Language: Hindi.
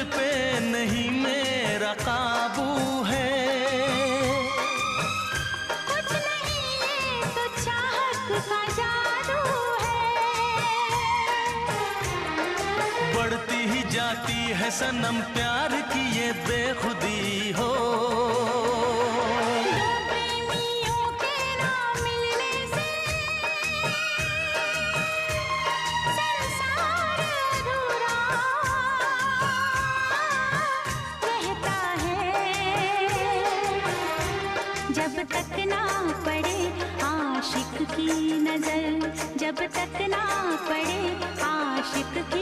दिल पे नहीं मेरा काबू है। कुछ नहीं ये तो चाहत का जादू है। बढ़ती ही जाती है सनम प्यार की ये बेखुदी हो। दो प्रेमियों के ना मिलने से संसार अधूरा रहता है। जब तक ना पड़े आशिक की नजर, जब तक ना पड़े आशिक की